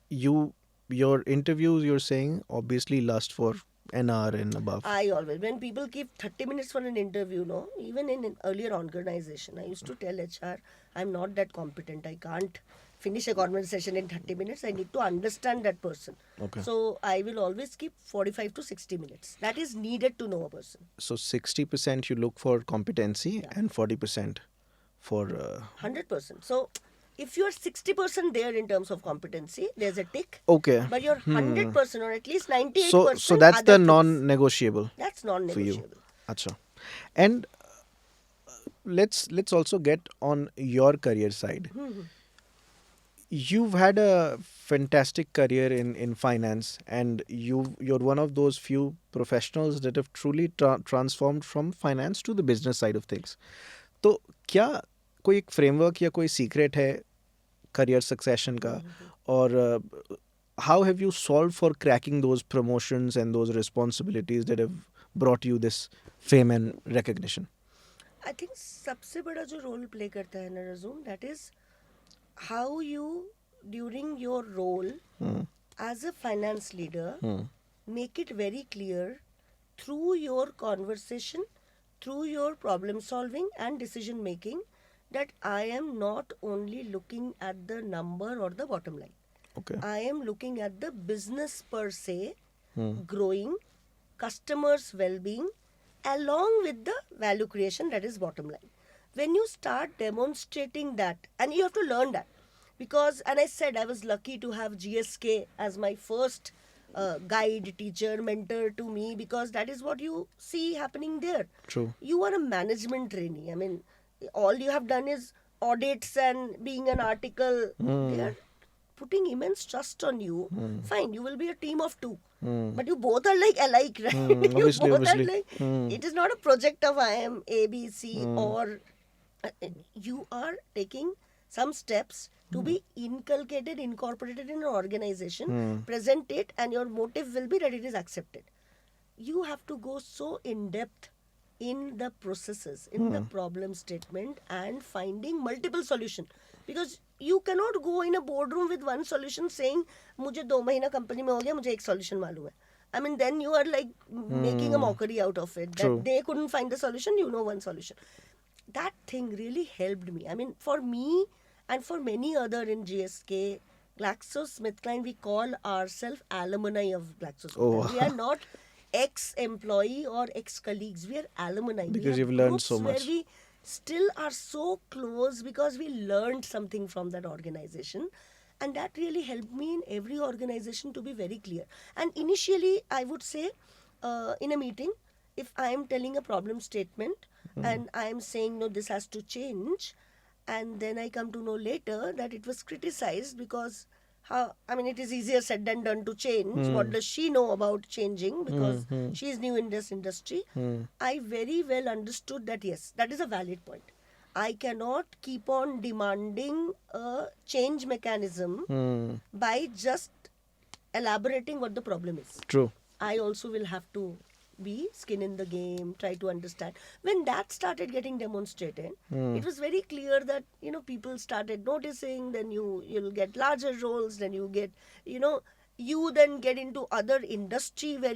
your interviews, you're saying, obviously last for an hour and above. I always, when people keep 30 minutes for an interview, no, even in an earlier organization, I used to tell HR, I'm not that competent. I can't finish a conversation in 30 minutes. I need to understand that person. Okay. So I will always keep 45 to 60 minutes. That is needed to know a person. So 60% you look for competency and 40% for 100%. So if you are 60% there in terms of competency, there's a tick. okay. But you're 100% or at least 98%. So that's the other things. non-negotiable That's for you. non-negotiable. Acha. And let's also get on your career side. You've had a fantastic career in finance, and you're one of those few professionals that have truly transformed from finance to the business side of things. तो क्या कोई एक framework या कोई secret है career succession का, और how have you solved for cracking those promotions and those responsibilities that have brought you this fame and recognition? I think सबसे बड़ा जो रोल प्ले करता है ना Razum, that is how you during your role as a finance leader make it very clear through your conversation, through your problem solving and decision making, that I am not only looking at the number or the bottom line. Okay. I am looking at the business per se growing, customers' well-being, along with the value creation, that is bottom line. When you start demonstrating that, and you have to learn that, because, and I said I was lucky to have GSK as my first guide, teacher, mentor to me, because that is what you see happening there. True. You are a management trainee. I mean, all you have done is audits and being an article. They are putting immense trust on you. Fine, you will be a team of 2. But you both are like alike, right? You Obviously, both obviously. are like, it is not a project of I am A, B, C, or you are taking some steps to be inculcated, incorporated in an organization, present it, and your motive will be that it is accepted. You have to go so in depth in the processes, in the problem statement, and finding multiple solutions. Because you cannot go in a boardroom with one solution saying, मुझे 2 महीना company में हो गया, मुझे एक solution मालूम है. I mean, then you are like making a mockery out of it. True. That they couldn't find the solution, you know one solution. That thing really helped me. I mean, for me and for many other in GSK, GlaxoSmithKline, we call ourselves alumni of GlaxoSmithKline. Oh. We are not ex-employee or ex-colleagues. We are alumni. Because we have you've learned groups so much. where we still are so close because we learned something from that organization. And that really helped me in every organization to be very clear. And initially, I would say, in a meeting, if I am telling a problem statement and I am saying, no, this has to change, and then I come to know later that it was criticized because, it is easier said than done to change. What does she know about changing? Because she is new in this industry. I very well understood that, yes, that is a valid point. I cannot keep on demanding a change mechanism by just elaborating what the problem is. True. I also will have to be skin in the game, try to understand. When that started getting demonstrated, it was very clear that people started noticing. Then you'll get larger roles. Then you then get into other industry where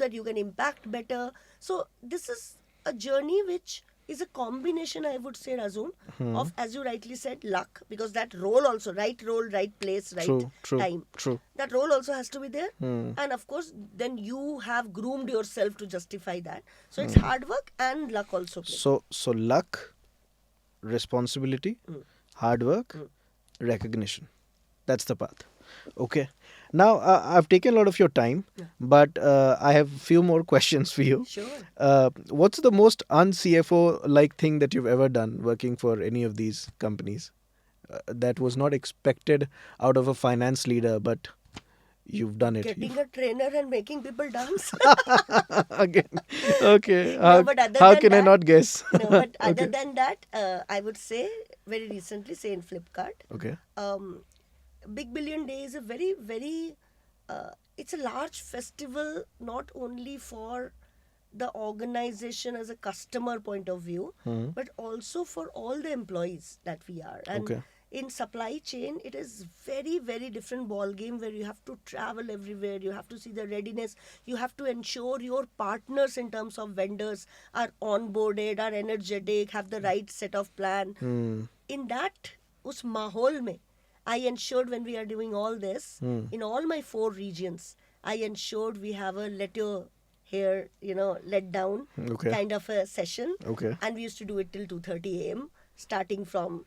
that you can impact better. So this is a journey which is a combination, I would say, Razum, of, as you rightly said, luck, because that role also, right role, right place, right time. True. That role also has to be there. And of course, then you have groomed yourself to justify that. So it's hard work and luck also play. So luck, responsibility, hard work, recognition. That's the path. Okay. Now, I've taken a lot of your time, but I have a few more questions for you. Sure. What's the most un-CFO-like thing that you've ever done working for any of these companies that was not expected out of a finance leader, but you've done it? Getting a trainer and making people dance. Again. Okay. No, but other How than can I that- not guess? No, but other Okay. than that, I would say very recently, say in Flipkart, Okay. Big Billion Day is a very, very, it's a large festival, not only for the organization as a customer point of view, but also for all the employees that we are. And Okay. in supply chain, it is very, very different ball game where you have to travel everywhere. You have to see the readiness. You have to ensure your partners in terms of vendors are onboarded, are energetic, have the right set of plan. In that, us mahol mein, I ensured when we are doing all this, in all my 4 regions, I ensured we have a let your hair, let down Okay. kind of a session. Okay. And we used to do it till 2:30 a.m., starting from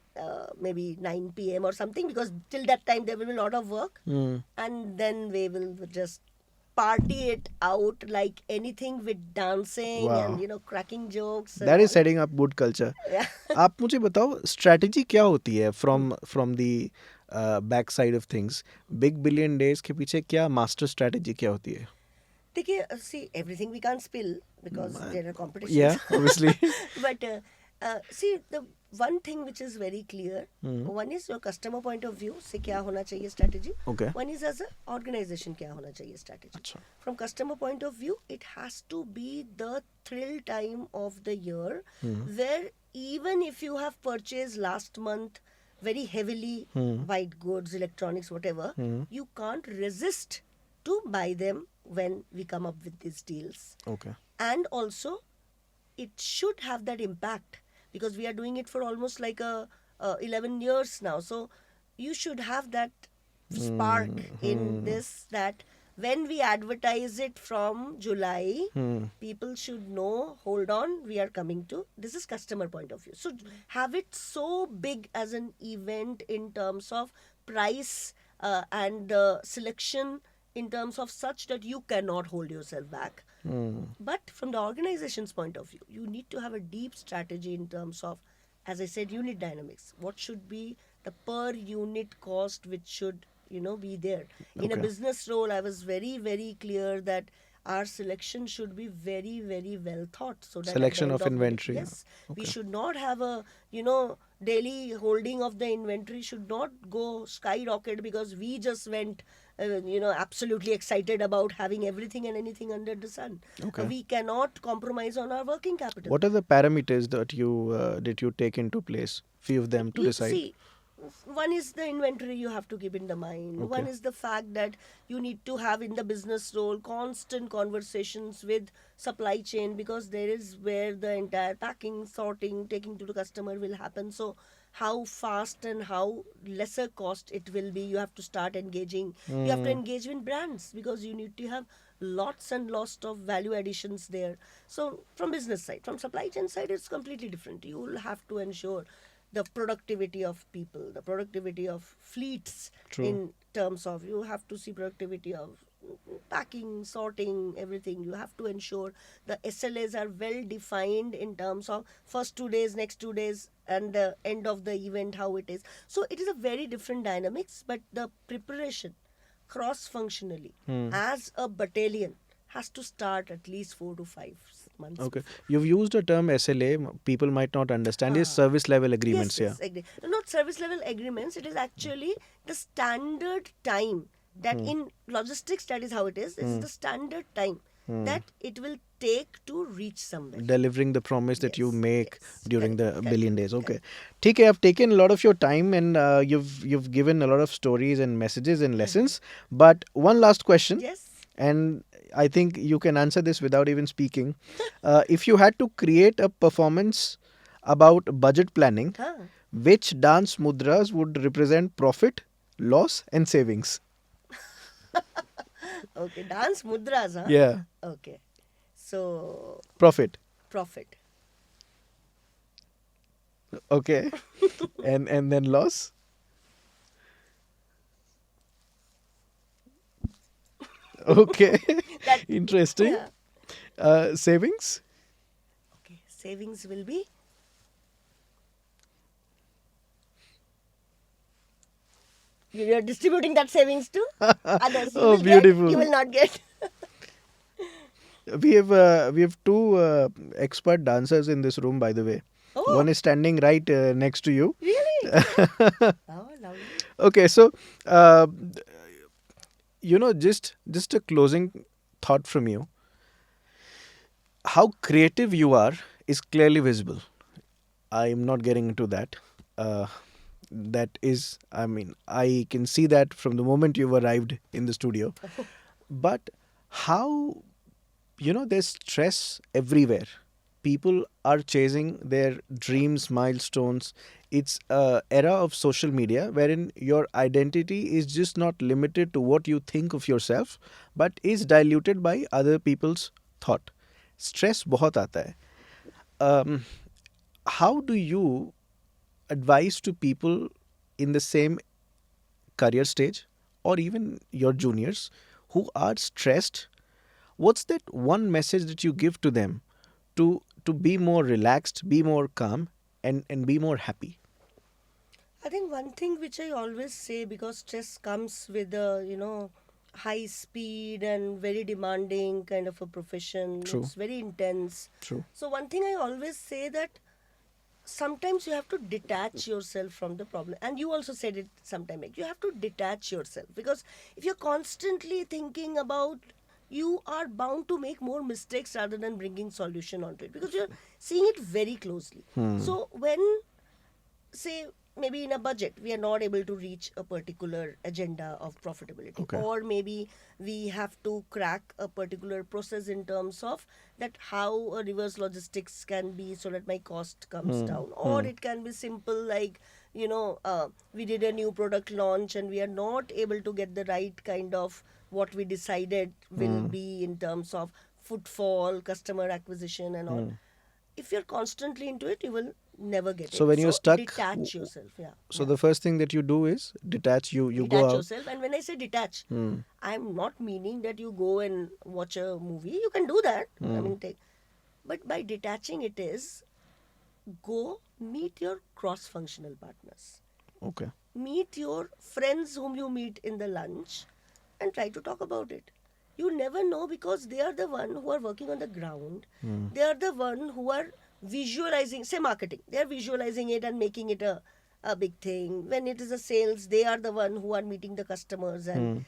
maybe 9 p.m. or something, because till that time there will be a lot of work. And then we will just party it out like anything with dancing Wow. and cracking jokes. and That is all. setting up good culture. Yeah. आप मुझे बताओ strategy क्या होती है from the back side of things? Big Billion Days के पीछे क्या master strategy क्या होती है? देखिए, see, everything we can't spill because there are competitions. Yeah, obviously. But see, the one thing which is very clear, one is your customer point of view से क्या होना चाहिए strategy. Okay. One is as an organization क्या होना चाहिए strategy. अच्छा. From customer point of view, it has to be the thrill time of the year where even if you have purchased last month very heavily white goods, electronics, whatever, you can't resist to buy them when we come up with these deals. Okay. And also, it should have that impact because we are doing it for almost like 11 years now. So you should have that spark in this, that when we advertise it from July, people should know, hold on, we are coming to, this is customer point of view. So have it so big as an event in terms of price and the selection in terms of such that you cannot hold yourself back. But from the organization's point of view, you need to have a deep strategy in terms of, as I said, unit dynamics. What should be the per unit cost which should be there. In a Okay. business role, I was very, very clear that our selection should be very, very well thought. So that at the Selection end of the day- inventory, Yes, we okay. should not have a daily holding of the inventory should not go skyrocket because we just went absolutely excited about having everything and anything under the sun. Okay. We cannot compromise on our working capital. What are the parameters that you take into place? Few of them to You decide. see, one is the inventory you have to keep in the mind. Okay. One is the fact that you need to have in the business role constant conversations with supply chain because there is where the entire packing, sorting, taking to the customer will happen. So how fast and how lesser cost it will be, you have to start engaging. You have to engage with brands because you need to have lots and lots of value additions there. So from business side, from supply chain side, it's completely different. You will have to ensure the productivity of people, the productivity of fleets. True. In terms of, you have to see productivity of packing, sorting, everything. You have to ensure the SLAs are well defined in terms of first 2 days, next 2 days, and the end of the event, how it is. So it is a very different dynamics, but the preparation cross-functionally as a battalion has to start at least 4 to 5 months Okay. before. You've used a term SLA. People might not understand. Is Ah. service level Yes, agreements. Yeah. yes, agree. No, not service level agreements. It is actually the standard time that in logistics, that is how it is. It's the standard time that it will take to reach somewhere. Delivering the promise that you Yes, make yes, during correct, the correct, billion days. Okay. correct. ठीक है, I've taken a lot of your time and you've given a lot of stories and messages and lessons. But one last question, Yes. and I think you can answer this without even speaking. If you had to create a performance about budget planning, Huh. which dance mudras would represent profit, loss, and savings? Okay, dance mudras, huh? Yeah, Okay. So, profit. profit. Okay, and then loss. Okay, That, interesting. yeah. Savings. Okay, savings will be. You're distributing that savings to others. You Oh, will get, beautiful. you will not get. We have two expert dancers in this room, by the way. Oh, One is standing right next to you. really? Oh, lovely. Okay, so uh, just a closing thought from you. How creative you are is clearly visible. I am not getting into that. Uh, that is, I mean, I can see that from the moment you've arrived in the studio. But how, there's stress everywhere. People are chasing their dreams, milestones. It's a era of social media wherein your identity is just not limited to what you think of yourself, but is diluted by other people's thought. Stress बहुत आता है. Um, how do you advise to people in the same career stage or even your juniors who are stressed? What's that one message that you give to them to be more relaxed, be more calm, and be more happy? I think one thing which I always say, because stress comes with a, high speed and very demanding kind of a profession. True. It's very intense. True. So one thing I always say that sometimes you have to detach yourself from the problem, and you also said it sometime back. You have to detach yourself, because if you're constantly thinking about, you are bound to make more mistakes rather than bringing solution onto it, because you're seeing it very closely. So when, say, maybe in a budget we are not able to reach a particular agenda of profitability, Okay. or maybe we have to crack a particular process in terms of that how a reverse logistics can be so that my cost comes down, or it can be simple like, we did a new product launch and we are not able to get the right kind of what we decided will be in terms of footfall, customer acquisition and all. If you're constantly into it, you will never get So it. when you're So stuck, detach yourself. Yeah. so Yeah. the first thing that you do is detach. You go Detach out. yourself. And when I say detach, I'm not meaning that you go and watch a movie. You can do that. I mean, but by detaching it is, go meet your cross-functional partners. Okay. Meet your friends whom you meet in the lunch and try to talk about it. You never know, because they are the one who are working on the ground. They are the one who are visualizing, say marketing. They are visualizing it and making it a big thing. When it is a sales, they are the one who are meeting the customers and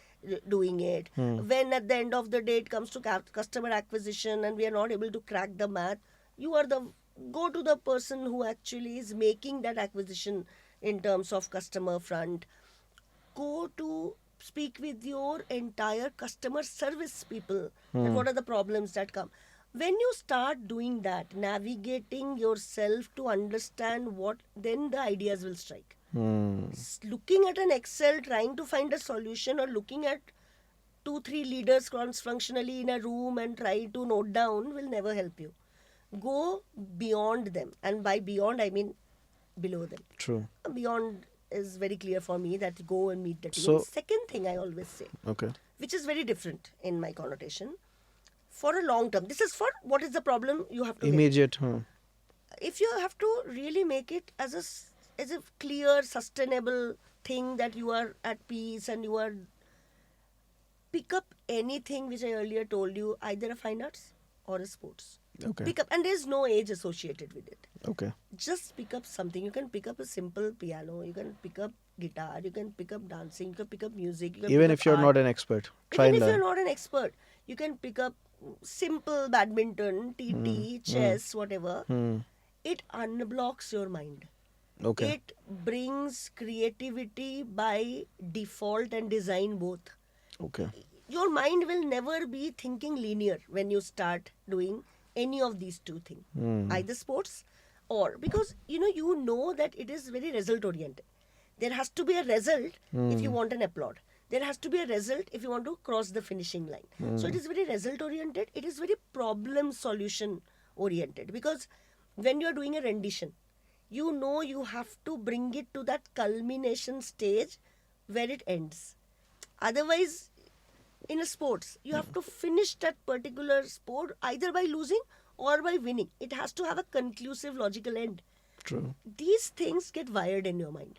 doing it. When at the end of the day it comes to customer acquisition and we are not able to crack the math, you are the go to the person who actually is making that acquisition in terms of customer front. Go to speak with your entire customer service people, that what are the problems that come. When you start doing that, navigating yourself to understand what, then the ideas will strike. Looking at an Excel trying to find a solution, or looking at 2 3 leaders cross functionally in a room and try to note down, will never help you. Go beyond them, and by beyond I mean below them. True. Beyond is very clear for me, that go and meet the team. So- Second thing I always say, Okay. which is very different in my connotation, for a long term. This is for what is the problem you have to hit. Immediate. Huh. If you have to really make it as a clear, sustainable thing, that you are at peace and you are, pick up anything which I earlier told you, either a fine arts or a sports. Okay. Pick up, and there's no age associated with it. Okay. Just pick up something. You can pick up a simple piano, you can pick up guitar, you can pick up dancing, you can pick up music, you can Even pick if up you're art. not an expert, try Even and if you're learn. not an expert, you can pick up simple badminton, TT, chess, whatever. It unblocks your mind. Okay. It brings creativity by default and design both. Okay. Your mind will never be thinking linear when you start doing any of these two things, either sports or, because you know that it is very result oriented. There has to be a result if you want an applaud. There has to be a result if you want to cross the finishing line. So it is very result oriented. It is very problem solution oriented, because when you are doing a rendition, you have to bring it to that culmination stage where it ends. Otherwise, in a sports, you have to finish that particular sport either by losing or by winning. It has to have a conclusive logical end. True. These things get wired in your mind,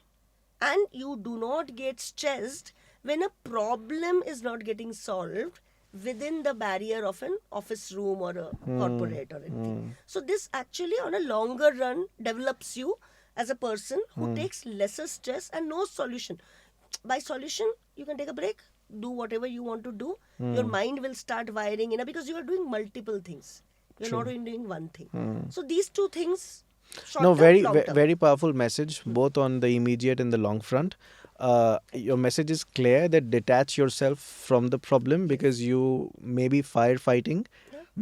and you do not get stressed when a problem is not getting solved within the barrier of an office room or a corporate or anything. So this actually on a longer run develops you as a person who takes lesser stress and knows solution. By solution, you can take a break, do whatever you want to do. Your mind will start wiring, because you are doing multiple things. You're not only doing one thing. So these two things, short No, term, very, long term. very powerful message, both on the immediate and the long front. Your message is clear that detach yourself from the problem, because you may be firefighting,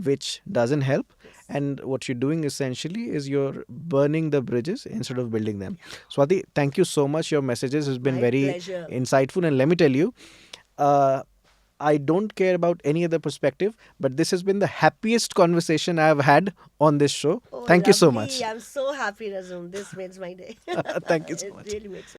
which doesn't help. And what you're doing essentially is you're burning the bridges instead of building them. Swati, thank you so much. Your messages has been My very pleasure. insightful. And let me tell you, uh, I don't care about any other perspective, but this has been the happiest conversation I've had on this show. Oh, Thank you so lovely. much. I'm so happy, Razum. This makes my day. Thank you so It much. really makes